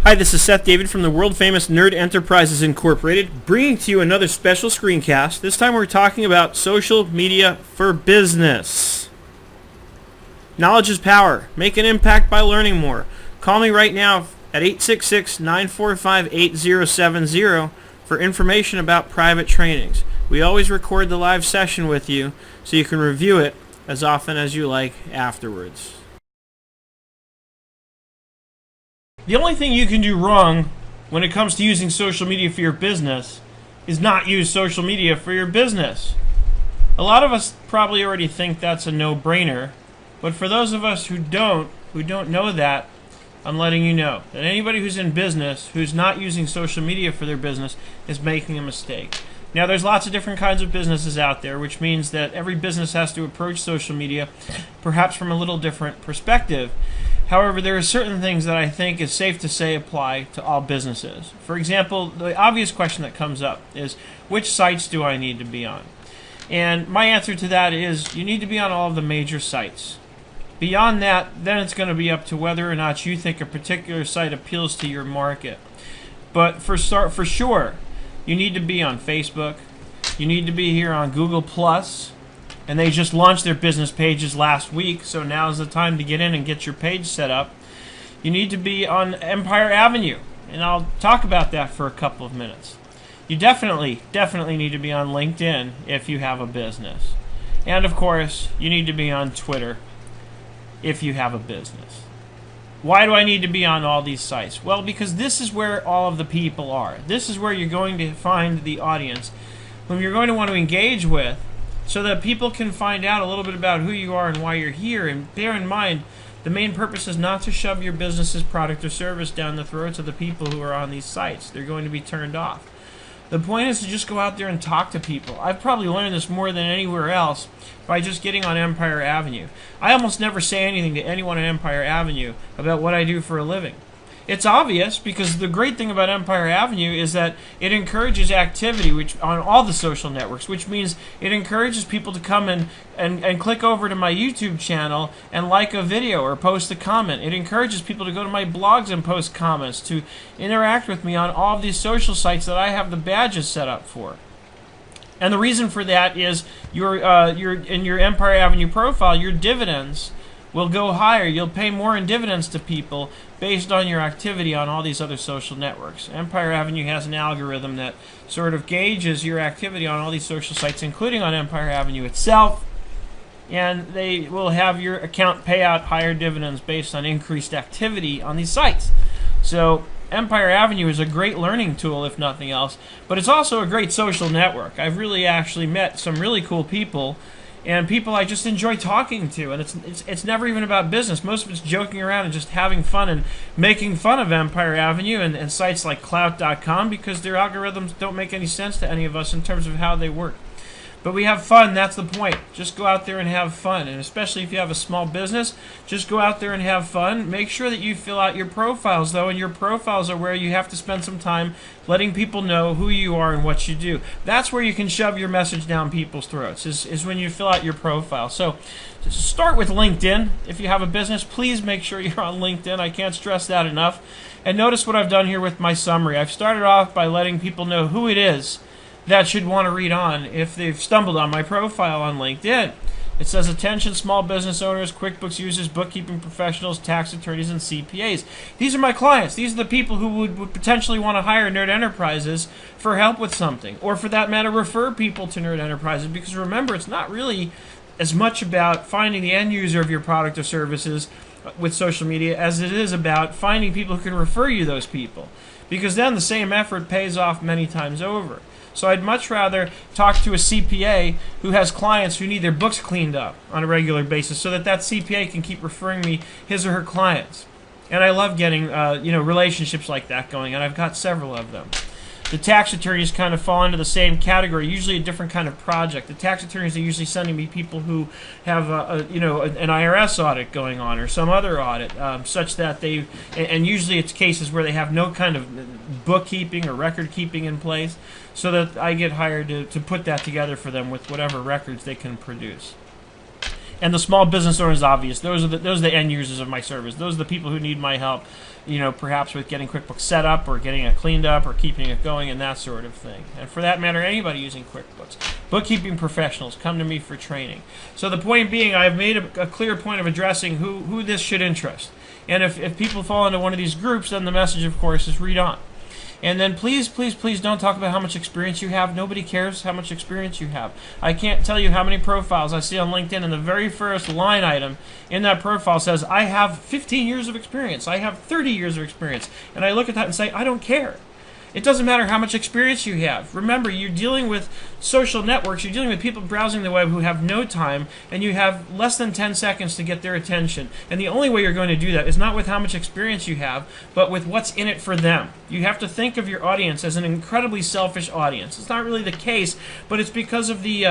Hi, this is Seth David from the world-famous Nerd Enterprises Incorporated, bringing to you another special screencast. This time we're talking about social media for business. Knowledge is power. Make an impact by learning more. Call me right now at 866-945-8070 for information about private trainings. We always record the live session with you so you can review it as often as you like afterwards. The only thing you can do wrong when it comes to using social media for your business is not use social media for your business. A lot of us probably already think that's a no-brainer, but for those of us who don't know that, I'm letting you know that anybody who's in business who's not using social media for their business is making a mistake. Now, there's lots of different kinds of businesses out there, which means that every business has to approach social media perhaps from a little different perspective. However, there are certain things that I think is safe to say apply to all businesses. For example, the obvious question that comes up is, which sites do I need to be on? And my answer to that is, you need to be on all of the major sites. Beyond that, then it's going to be up to whether or not you think a particular site appeals to your market. But for sure, you need to be on Facebook. You need to be here on Google+. And they just launched their business pages last week, so now's the time to get in and get your page set up. You need to be on Empire Avenue, and I'll talk about that for a couple of minutes. You definitely need to be on LinkedIn if you have a business. And of course, you need to be on Twitter if you have a business. Why do I need to be on all these sites? Well, because this is where all of the people are. This is where you're going to find the audience whom you're going to want to engage with, so that people can find out a little bit about who you are and why you're here. And bear in mind, the main purpose is not to shove your business's product or service down the throats of the people who are on these sites. They're going to be turned off. The point is to just go out there and talk to people. I've probably learned this more than anywhere else by just getting on Empire Avenue. I almost never say anything to anyone on Empire Avenue about what I do for a living. It's obvious because the great thing about Empire Avenue is that it encourages activity on all the social networks, which means it encourages people to come and click over to my YouTube channel and like a video or post a comment. It encourages people to go to my blogs and post comments, to interact with me on all of these social sites that I have the badges set up for. And the reason for that is in your Empire Avenue profile, your dividends will go higher. You'll pay more in dividends to people based on your activity on all these other social networks. Empire Avenue has an algorithm that sort of gauges your activity on all these social sites, including on Empire Avenue itself, and they will have your account pay out higher dividends based on increased activity on these sites. So Empire Avenue is a great learning tool, if nothing else, but it's also a great social network. I've really actually met some really cool people, and people I just enjoy talking to, and it's never even about business. Most of it's joking around and just having fun and making fun of Empire Avenue and sites like Clout.com, because their algorithms don't make any sense to any of us in terms of how they work. But we have fun, that's the point. Just go out there and have fun, and especially if you have a small business, just go out there and have fun. Make sure that you fill out your profiles, though, and your profiles are where you have to spend some time letting people know who you are and what you do. That's where you can shove your message down people's throats, is when you fill out your profile. So start with LinkedIn. If you have a business, please make sure you're on LinkedIn. I can't stress that enough. And notice what I've done here with my summary. I've started off by letting people know who it is that should want to read on if they've stumbled on my profile on LinkedIn. It says, attention small business owners, QuickBooks users, bookkeeping professionals, tax attorneys, and CPAs. These are my clients. These are the people who would potentially want to hire Nerd Enterprises for help with something, or for that matter, refer people to Nerd Enterprises, because remember, it's not really as much about finding the end user of your product or services with social media as it is about finding people who can refer you those people, because then the same effort pays off many times over. So I'd much rather talk to a CPA who has clients who need their books cleaned up on a regular basis, so that CPA can keep referring me his or her clients. And I love getting relationships like that going, and I've got several of them. The tax attorneys kind of fall into the same category, usually a different kind of project. The tax attorneys are usually sending me people who have an IRS audit going on or some other audit, such that and usually it's cases where they have no kind of bookkeeping or record keeping in place, so that I get hired to put that together for them with whatever records they can produce. And the small business owner is obvious. Those are the end users of my service. Those are the people who need my help, perhaps with getting QuickBooks set up or getting it cleaned up or keeping it going and that sort of thing. And for that matter, anybody using QuickBooks. Bookkeeping professionals come to me for training. So the point being, I've made a clear point of addressing who this should interest. And if people fall into one of these groups, then the message, of course, is read on. And then please, please, please don't talk about how much experience you have. Nobody cares how much experience you have. I can't tell you how many profiles I see on LinkedIn, and the very first line item in that profile says, I have 15 years of experience. I have 30 years of experience. And I look at that and say, I don't care. It doesn't matter how much experience you have. Remember, you're dealing with social networks. You're dealing with people browsing the web who have no time, and you have less than 10 seconds to get their attention. And the only way you're going to do that is not with how much experience you have, but with what's in it for them. You have to think of your audience as an incredibly selfish audience. It's not really the case, but it's because of the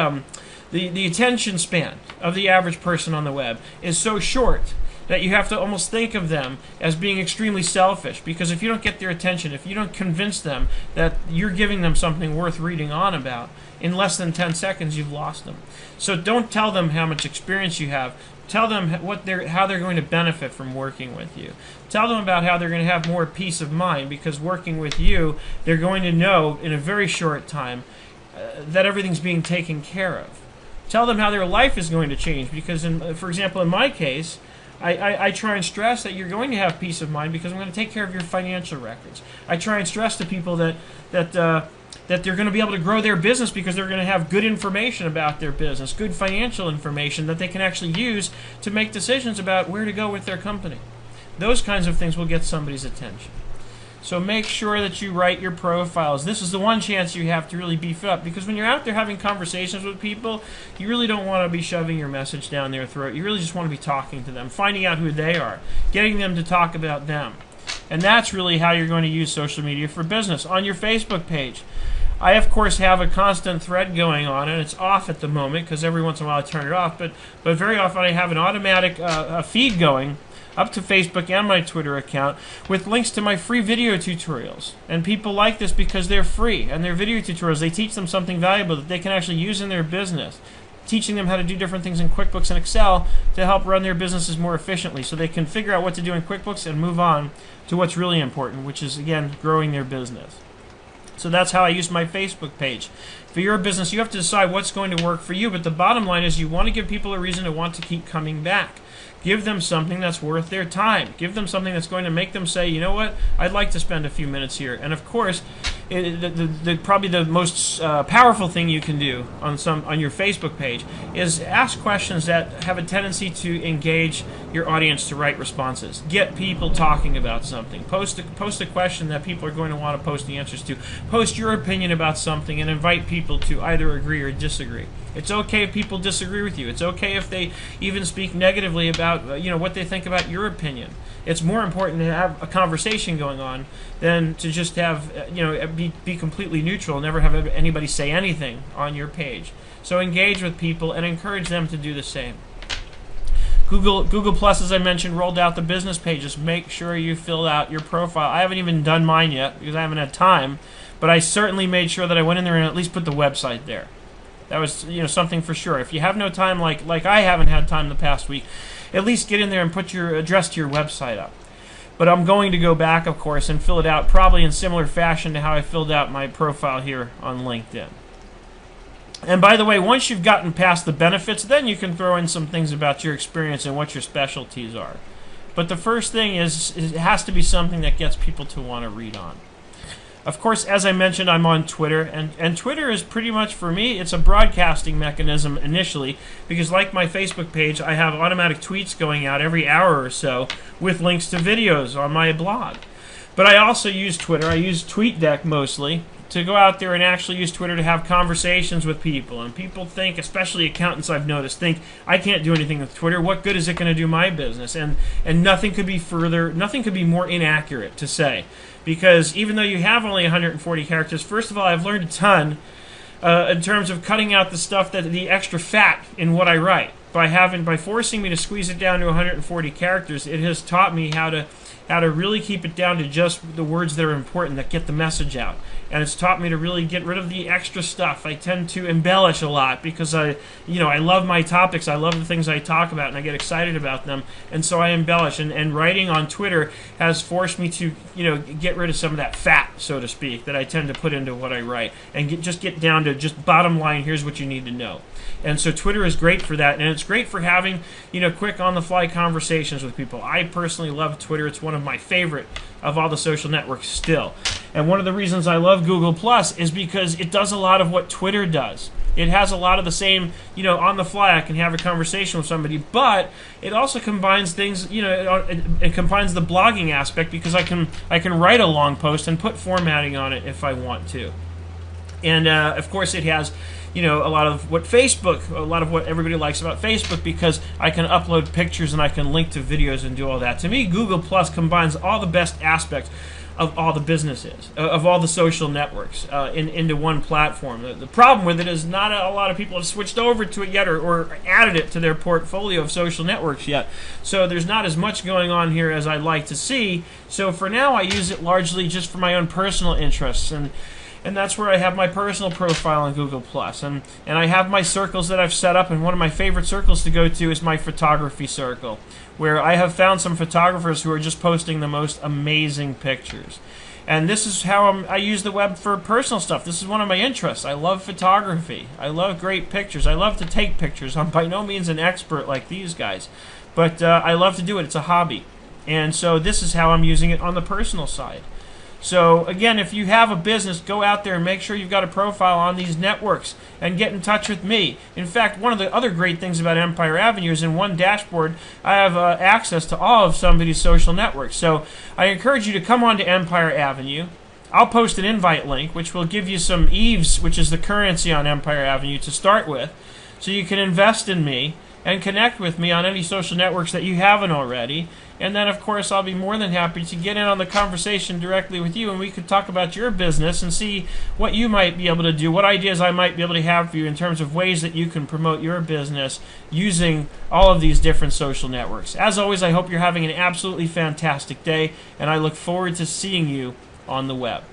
attention span of the average person on the web is so short that you have to almost think of them as being extremely selfish, because if you don't get their attention, if you don't convince them that you're giving them something worth reading on about, in less than 10 seconds you've lost them. So don't tell them how much experience you have. Tell them how they're going to benefit from working with you. Tell them about how they're going to have more peace of mind, because working with you, they're going to know in a very short time that everything's being taken care of. Tell them how their life is going to change, because, for example, in my case, I try and stress that you're going to have peace of mind because I'm going to take care of your financial records. I try and stress to people that they're going to be able to grow their business because they're going to have good information about their business, good financial information that they can actually use to make decisions about where to go with their company. Those kinds of things will get somebody's attention. So make sure that you write your profiles. This is the one chance you have to really beef it up, because when you're out there having conversations with people, you really don't want to be shoving your message down their throat. You really just want to be talking to them, finding out who they are, getting them to talk about them. And that's really how you're going to use social media for business. On your Facebook page, I, of course, have a constant thread going on, and it's off at the moment because every once in a while I turn it off, but very often I have an automatic feed going up to Facebook and my Twitter account with links to my free video tutorials. And people like this because they're free, and they're video tutorials. They teach them something valuable that they can actually use in their business, teaching them how to do different things in QuickBooks and Excel to help run their businesses more efficiently, so they can figure out what to do in QuickBooks and move on to what's really important, which is, again, growing their business. So that's how I use my Facebook page. For your business, you have to decide what's going to work for you, but the bottom line is you want to give people a reason to want to keep coming back. Give them something that's worth their time. Give them something that's going to make them say, you know what, I'd like to spend a few minutes here. And of course, probably the most powerful thing you can do on your Facebook page is ask questions that have a tendency to engage your audience to write responses. Get people talking about something. Post a question that people are going to want to post the answers to. Post your opinion about something and invite people to either agree or disagree. It's okay if people disagree with you. It's okay if they even speak negatively about what they think about your opinion. It's more important to have a conversation going on than to just have be completely neutral, never have anybody say anything on your page. So engage with people and encourage them to do the same. Google Plus, as I mentioned, rolled out the business pages. Make sure you fill out your profile. I haven't even done mine yet because I haven't had time, but I certainly made sure that I went in there and at least put the website there. That was something for sure. If you have no time, like I haven't had time the past week, at least get in there and put your address to your website up. But I'm going to go back, of course, and fill it out probably in similar fashion to how I filled out my profile here on LinkedIn. And by the way, once you've gotten past the benefits, then you can throw in some things about your experience and what your specialties are. But the first thing is it has to be something that gets people to want to read on. Of course, as I mentioned, I'm on Twitter, and Twitter is pretty much, for me, it's a broadcasting mechanism initially, because like my Facebook page, I have automatic tweets going out every hour or so with links to videos on my blog. But I also use Twitter. I use TweetDeck mostly to go out there and actually use Twitter to have conversations with people. And people think, especially accountants I've noticed, think, I can't do anything with Twitter. What good is it going to do my business? And nothing could be more inaccurate to say. Because even though you have only 140 characters, first of all, I've learned a ton in terms of cutting out the extra fat in what I write. By forcing me to squeeze it down to 140 characters, it has taught me how to how to really keep it down to just the words that are important, that get the message out. And it's taught me to really get rid of the extra stuff. I tend to embellish a lot because I love my topics. I love the things I talk about, and I get excited about them. And so I embellish. And writing on Twitter has forced me to, get rid of some of that fat, so to speak, that I tend to put into what I write, and just get down to just bottom line. Here's what you need to know. And so Twitter is great for that, and it's great for having, quick on-the-fly conversations with people. I personally love Twitter. It's one of my favorite of all the social networks still. And one of the reasons I love Google Plus is because it does a lot of what Twitter does. It has a lot of the same, on the fly, I can have a conversation with somebody, but it also combines things, it combines the blogging aspect, because I can write a long post and put formatting on it if I want to. And of course it has, a lot of what everybody likes about Facebook, because I can upload pictures and I can link to videos and do all that. To me, Google Plus combines all the best aspects of all the businesses, of all the social networks into one platform. The problem with it is not a lot of people have switched over to it yet, or added it to their portfolio of social networks yet. So there's not as much going on here as I'd like to see. So for now, I use it largely just for my own personal interests. And that's where I have my personal profile on Google+. And I have my circles that I've set up, and one of my favorite circles to go to is my photography circle, where I have found some photographers who are just posting the most amazing pictures. And this is how I use the web for personal stuff. This is one of my interests. I love photography. I love great pictures. I love to take pictures. I'm by no means an expert like these guys, but I love to do it. It's a hobby. And so this is how I'm using it on the personal side. So again, if you have a business, go out there and make sure you've got a profile on these networks and get in touch with me. In fact, one of the other great things about Empire Avenue is in one dashboard, I have access to all of somebody's social networks. So I encourage you to come on to Empire Avenue. I'll post an invite link, which will give you some EVES, which is the currency on Empire Avenue to start with, so you can invest in me and connect with me on any social networks that you haven't already. And then, of course, I'll be more than happy to get in on the conversation directly with you, and we could talk about your business and see what you might be able to do, what ideas I might be able to have for you in terms of ways that you can promote your business using all of these different social networks. As always, I hope you're having an absolutely fantastic day, and I look forward to seeing you on the web.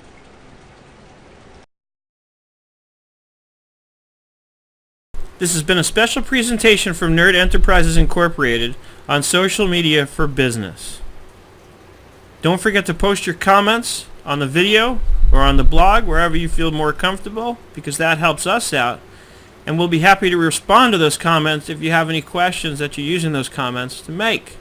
This has been a special presentation from Nerd Enterprises Incorporated on social media for business. Don't forget to post your comments on the video or on the blog, wherever you feel more comfortable, because that helps us out. And we'll be happy to respond to those comments if you have any questions that you're using those comments to make.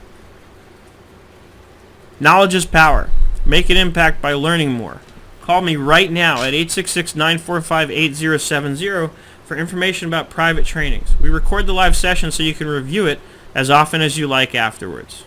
Knowledge is power. Make an impact by learning more. Call me right now at 866-945-8070 for information about private trainings. We record the live session so you can review it as often as you like afterwards.